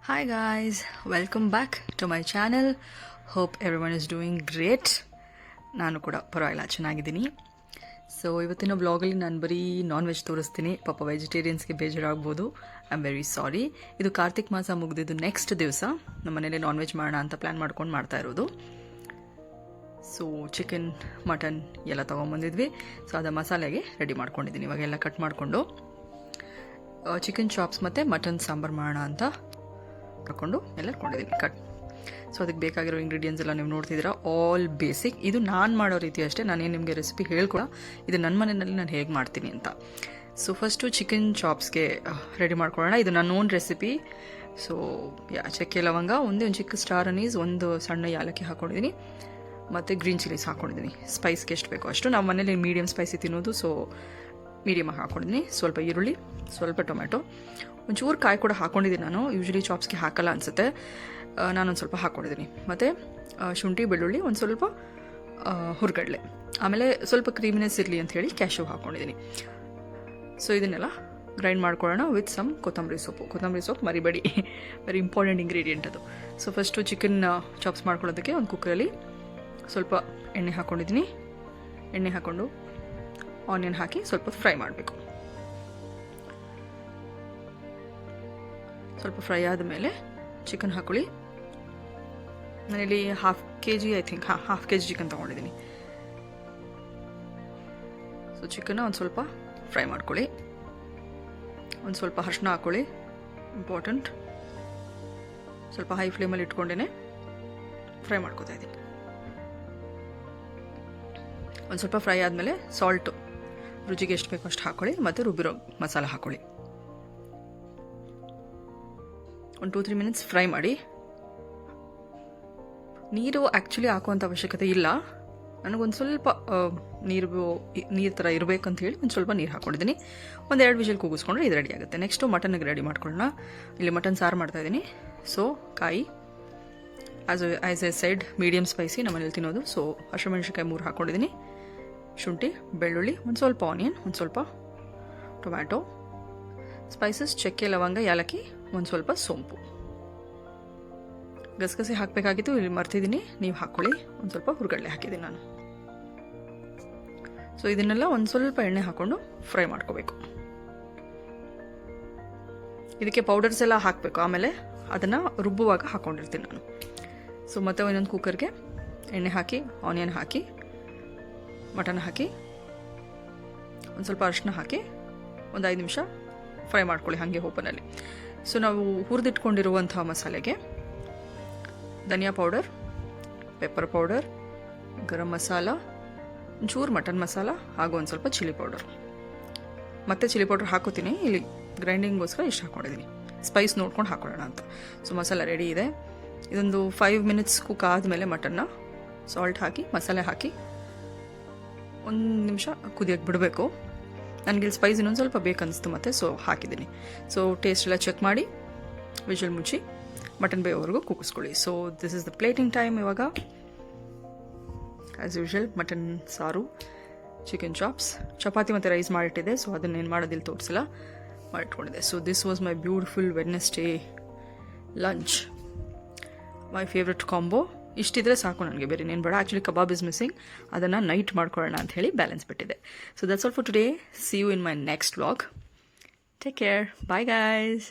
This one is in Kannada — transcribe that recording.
Hi guys, welcome back to my channel. Hope everyone is doing great. ನಾನು ಕೂಡ ಪರವಾಗಿಲ್ಲ ಚೆನ್ನಾಗಿದ್ದೀನಿ. ಸೊ ಇವತ್ತಿನ ಬ್ಲಾಗಲ್ಲಿ ನಾನು ಬರೀ ನಾನ್ ವೆಜ್ ತೋರಿಸ್ತೀನಿ. ಪಾಪ ವೆಜಿಟೇರಿಯನ್ಸ್ಗೆ ಬೇಜಾರಾಗ್ಬೋದು. I am very sorry. ಇದು ಕಾರ್ತಿಕ್ ಮಾಸ ಮುಗಿದಿದ್ದು ನೆಕ್ಸ್ಟ್ ದಿವಸ ನಮ್ಮ ಮನೇಲಿ ನಾನ್ ವೆಜ್ ಮಾಡೋಣ ಅಂತ ಪ್ಲ್ಯಾನ್ ಮಾಡ್ಕೊಂಡು ಮಾಡ್ತಾ ಇರೋದು. ಸೊ ಚಿಕನ್ ಮಟನ್ ಎಲ್ಲ ತೊಗೊಂಬಂದಿದ್ವಿ. ಸೊ ಅದು ಮಸಾಲೆಗೆ ರೆಡಿ ಮಾಡ್ಕೊಂಡಿದ್ದೀನಿ. ಇವಾಗೆಲ್ಲ ಕಟ್ ಮಾಡಿಕೊಂಡು ಚಿಕನ್ ಚಾಪ್ಸ್ ಮತ್ತು ಮಟನ್ ಸಾಂಬಾರು ಮಾಡೋಣ ಅಂತ ಹಾಕೊಂಡು ಎಲ್ಲ ಇಟ್ಕೊಂಡಿದ್ದೀನಿ ಕಟ್. ಸೊ ಅದಕ್ಕೆ ಬೇಕಾಗಿರೋ ಇಂಗ್ರೀಡಿಯೆಂಟ್ಸ್ ಎಲ್ಲ ನೀವು ನೋಡ್ತಿದ್ದೀರಾ, ಆಲ್ ಬೇಸಿಕ್. ಇದು ನಾನು ಮಾಡೋ ರೀತಿ ಅಷ್ಟೇ, ನಾನೇನು ನಿಮಗೆ ರೆಸಿಪಿ ಹೇಳ್ಕೊಡ, ಇದು ನನ್ನ ಮನೆಯಲ್ಲಿ ನಾನು ಹೇಗೆ ಮಾಡ್ತೀನಿ ಅಂತ. ಸೊ ಫಸ್ಟು ಚಿಕನ್ ಚಾಪ್ಸ್ಗೆ ರೆಡಿ ಮಾಡ್ಕೊಳ್ಳೋಣ. ಇದು ನನ್ನ ಓನ್ ರೆಸಿಪಿ. ಸೊ ಚಕ್ಕೆ ಲವಂಗ, ಒಂದು ಚಿಕ್ಕ ಸ್ಟಾರ್ ಅನೀಸ್, ಒಂದು ಸಣ್ಣ ಯಾಲಕ್ಕಿ ಹಾಕ್ಕೊಂಡಿದ್ದೀನಿ, ಮತ್ತು ಗ್ರೀನ್ ಚಿಲ್ಲೀಸ್ ಹಾಕ್ಕೊಂಡಿದ್ದೀನಿ. ಸ್ಪೈಸ್ಗೆ ಎಷ್ಟು ಬೇಕೋ ಅಷ್ಟು. ನಾವು ಮನೇಲಿ ಮೀಡಿಯಮ್ ಸ್ಪೈಸಿ ತಿನ್ನೋದು, ಸೊ ಮೀಡಿಯಮಾಗಿ ಹಾಕ್ಕೊಂಡಿದ್ದೀನಿ. ಸ್ವಲ್ಪ ಈರುಳ್ಳಿ, ಸ್ವಲ್ಪ ಟೊಮೆಟೊ, ಒಂಚೂರು ಕಾಯಿ ಕೂಡ ಹಾಕ್ಕೊಂಡಿದ್ದೀನಿ ನಾನು. ಯೂಶ್ವಲಿ ಚಾಪ್ಸ್ಗೆ ಹಾಕಲ್ಲ ಅನಿಸುತ್ತೆ, ನಾನೊಂದು ಸ್ವಲ್ಪ ಹಾಕ್ಕೊಂಡಿದ್ದೀನಿ. ಮತ್ತು ಶುಂಠಿ, ಬೆಳ್ಳುಳ್ಳಿ, ಒಂದು ಸ್ವಲ್ಪ ಹುರ್ಗಡ್ಲೆ, ಆಮೇಲೆ ಸ್ವಲ್ಪ ಕ್ರೀಮಿನೆಸ್ ಇರಲಿ ಅಂತ ಹೇಳಿ ಕ್ಯಾಶ್ಯೂ ಹಾಕ್ಕೊಂಡಿದ್ದೀನಿ. ಸೊ ಇದನ್ನೆಲ್ಲ ಗ್ರೈಂಡ್ ಮಾಡ್ಕೊಳ್ಳೋಣ ವಿತ್ ಸಮ್ ಕೊತ್ತಂಬರಿ ಸೊಪ್ಪು ಮರಿಬೇಡಿ, ವೆರಿ ಇಂಪಾರ್ಟೆಂಟ್ ಇಂಗ್ರೀಡಿಯೆಂಟ್ ಅದು. ಸೊ ಫಸ್ಟು ಚಿಕನ್ ಚಾಪ್ಸ್ ಮಾಡ್ಕೊಳ್ಳೋದಕ್ಕೆ ಒಂದು ಕುಕ್ಕರಲ್ಲಿ ಸ್ವಲ್ಪ ಎಣ್ಣೆ ಹಾಕ್ಕೊಂಡಿದ್ದೀನಿ. ಎಣ್ಣೆ ಹಾಕ್ಕೊಂಡು ಆನಿಯನ್ ಹಾಕಿ ಸ್ವಲ್ಪ ಫ್ರೈ ಮಾಡಬೇಕು. ಸ್ವಲ್ಪ ಫ್ರೈ ಆದಮೇಲೆ ಚಿಕನ್ ಹಾಕೊಳ್ಳಿ. ನಾನಿಲ್ಲಿ ಹಾಫ್ kg ಚಿಕನ್ ತೊಗೊಂಡಿದ್ದೀನಿ. ಸೊ ಚಿಕನ್ನ ಒಂದು ಸ್ವಲ್ಪ ಫ್ರೈ ಮಾಡ್ಕೊಳ್ಳಿ. ಒಂದು ಸ್ವಲ್ಪ ಅರಿಶಿನ ಹಾಕ್ಕೊಳ್ಳಿ, ಇಂಪಾರ್ಟೆಂಟ್. ಸ್ವಲ್ಪ ಹೈ ಫ್ಲೇಮಲ್ಲಿ ಇಟ್ಕೊಂಡೇ ಫ್ರೈ ಮಾಡ್ಕೊತಾ ಇದ್ದೀನಿ. ಒಂದು ಸ್ವಲ್ಪ ಫ್ರೈ ಆದಮೇಲೆ ಸಾಲ್ಟು ರುಚಿಗೆ ಎಷ್ಟು ಬೇಕೋ ಅಷ್ಟು ಹಾಕ್ಕೊಳ್ಳಿ, ಮತ್ತು ರುಬ್ಬಿರೋ ಮಸಾಲ ಹಾಕ್ಕೊಳ್ಳಿ. ಒಂದು 2-3 ಮಿನಿಟ್ಸ್ ಫ್ರೈ ಮಾಡಿ. ನೀರು ಆ್ಯಕ್ಚುಲಿ ಹಾಕುವಂಥ ಅವಶ್ಯಕತೆ ಇಲ್ಲ. ನನಗೊಂದು ಸ್ವಲ್ಪ ನೀರು ಥರ ಇರಬೇಕಂತ ಹೇಳಿ ಒಂದು ಸ್ವಲ್ಪ ನೀರು ಹಾಕ್ಕೊಂಡಿದ್ದೀನಿ. 1-2 ವಿಷಲ್ ಕೂಗಿಸ್ಕೊಂಡ್ರೆ ಇದು ರೆಡಿ ಆಗುತ್ತೆ. ನೆಕ್ಸ್ಟು ಮಟನ್ಗೆ ರೆಡಿ ಮಾಡ್ಕೊಳ್ಳೋಣ. ಇಲ್ಲಿ ಮಟನ್ ಸಾರು ಮಾಡ್ತಾಯಿದ್ದೀನಿ. ಸೊ ಕಾಯಿ, as A side medium spicy ನಮ್ಮನೇಲಿ ತಿನ್ನೋದು. ಸೊ ಹಸಿಮೆಣಸಿನ್ಕಾಯಿ 3 ಹಾಕ್ಕೊಂಡಿದ್ದೀನಿ. ಶುಂಠಿ, ಬೆಳ್ಳುಳ್ಳಿ, ಒಂದು ಸ್ವಲ್ಪ ಆನಿಯನ್, ಒಂದು ಸ್ವಲ್ಪ ಟೊಮ್ಯಾಟೊ, ಸ್ಪೈಸಸ್ ಚಕ್ಕೆ ಲವಂಗ ಯಾಲಕ್ಕಿ, ಒಂದು ಸ್ವಲ್ಪ ಸೋಂಪು. ಗಸಗಸೆ ಹಾಕಬೇಕಾಗಿತ್ತು, ಇಲ್ಲಿ ಮರ್ತಿದ್ದೀನಿ, ನೀವು ಹಾಕ್ಕೊಳ್ಳಿ. ಒಂದು ಸ್ವಲ್ಪ ಹುರ್ಗಡ್ಲೆ ಹಾಕಿದ್ದೀನಿ ನಾನು. ಸೊ ಇದನ್ನೆಲ್ಲ ಒಂದು ಸ್ವಲ್ಪ ಎಣ್ಣೆ ಹಾಕ್ಕೊಂಡು ಫ್ರೈ ಮಾಡ್ಕೋಬೇಕು. ಇದಕ್ಕೆ ಪೌಡರ್ಸ್ ಎಲ್ಲ ಹಾಕಬೇಕು, ಆಮೇಲೆ ಅದನ್ನು ರುಬ್ಬುವಾಗ ಹಾಕ್ಕೊಂಡಿರ್ತೀನಿ ನಾನು. ಸೊ ಮತ್ತೆ ಇನ್ನೊಂದು ಕುಕ್ಕರ್ಗೆ ಎಣ್ಣೆ ಹಾಕಿ, ಆನಿಯನ್ ಹಾಕಿ, ಮಟನ್ ಹಾಕಿ, ಒಂದು ಸ್ವಲ್ಪ ಅರಿಶಿನ ಹಾಕಿ, ಒಂದು 5 ನಿಮಿಷ ಫ್ರೈ ಮಾಡ್ಕೊಳ್ಳಿ ಹಾಗೆ ಓಪನಲ್ಲಿ. ಸೊ ನಾವು ಹುರಿದಿಟ್ಕೊಂಡಿರುವಂಥ ಮಸಾಲೆಗೆ ಧನಿಯಾ powder, pepper powder, garam masala, ಒಂಚೂರು ಮಟನ್ ಮಸಾಲ, ಹಾಗೂ ಒಂದು ಸ್ವಲ್ಪ ಚಿಲ್ಲಿ ಪೌಡರ್. ಮತ್ತೆ ಚಿಲ್ಲಿ ಪೌಡರ್ ಹಾಕೋತೀನಿ. ಇಲ್ಲಿ ಗ್ರೈಂಡಿಂಗ್ಗೋಸ್ಕರ ಇಷ್ಟು ಹಾಕ್ಕೊಂಡಿದ್ದೀನಿ, ಸ್ಪೈಸ್ ನೋಡ್ಕೊಂಡು ಹಾಕೊಳ್ಳೋಣ ಅಂತ. ಸೊ ಮಸಾಲ ರೆಡಿ ಇದೆ. ಇದೊಂದು 5 ಮಿನಿಟ್ಸ್ ಕುಕ್ ಆದಮೇಲೆ ಮಟನ್ನ ಸಾಲ್ಟ್ ಹಾಕಿ, ಮಸಾಲೆ ಹಾಕಿ 1 ನಿಮಿಷ ಕುದಿಯೋಕ್ಕೆ ಬಿಡಬೇಕು. ನನಗೆ ಇಲ್ಲಿ ಸ್ಪೈಸ್ ಇನ್ನೊಂದು ಸ್ವಲ್ಪ ಬೇಕನ್ನಿಸ್ತು ಮತ್ತು ಸೊ ಹಾಕಿದ್ದೀನಿ. ಸೊ ಟೇಸ್ಟ್ ಎಲ್ಲ ಚೆಕ್ ಮಾಡಿ ವಿಷಲ್ ಮುಚ್ಚಿ ಮಟನ್ ಬೇಯೋವರೆಗೂ ಕೂಗಿಸ್ಕೊಳ್ಳಿ. So this is the plating time. ಇವಾಗ ಆ್ಯಸ್ ಯೂಶುವಲ್ ಮಟನ್ ಸಾರು, ಚಿಕನ್ ಚಾಪ್ಸ್, ಚಪಾತಿ ಮತ್ತು ರೈಸ್ ಮಾಡಿಟ್ಟಿದೆ. ಸೊ ಅದನ್ನೇನು ಮಾಡೋದಿಲ್ಲ, ತೋರಿಸಿಲ್ಲ, ಮಾಡಿಟ್ಕೊಂಡಿದೆ. So this was my beautiful Wednesday lunch, my favourite combo. ಇಷ್ಟಿದ್ರೆ ಸಾಕು ನನಗೆ, ಬೇರೆ ಏನು ಬೇಡ. ಆ್ಯಕ್ಚುಲಿ ಕಬಾಬ್ ಇಸ್ ಮಿಸ್ಸಿಂಗ್, ಅದನ್ನು ನೈಟ್ ಮಾಡ್ಕೊಳ್ಳೋಣ ಅಂತ ಹೇಳಿ ಬ್ಯಾಲೆನ್ಸ್ ಬಿಟ್ಟಿದೆ. So that's all for today. See you in my next vlog. Take care. Bye guys.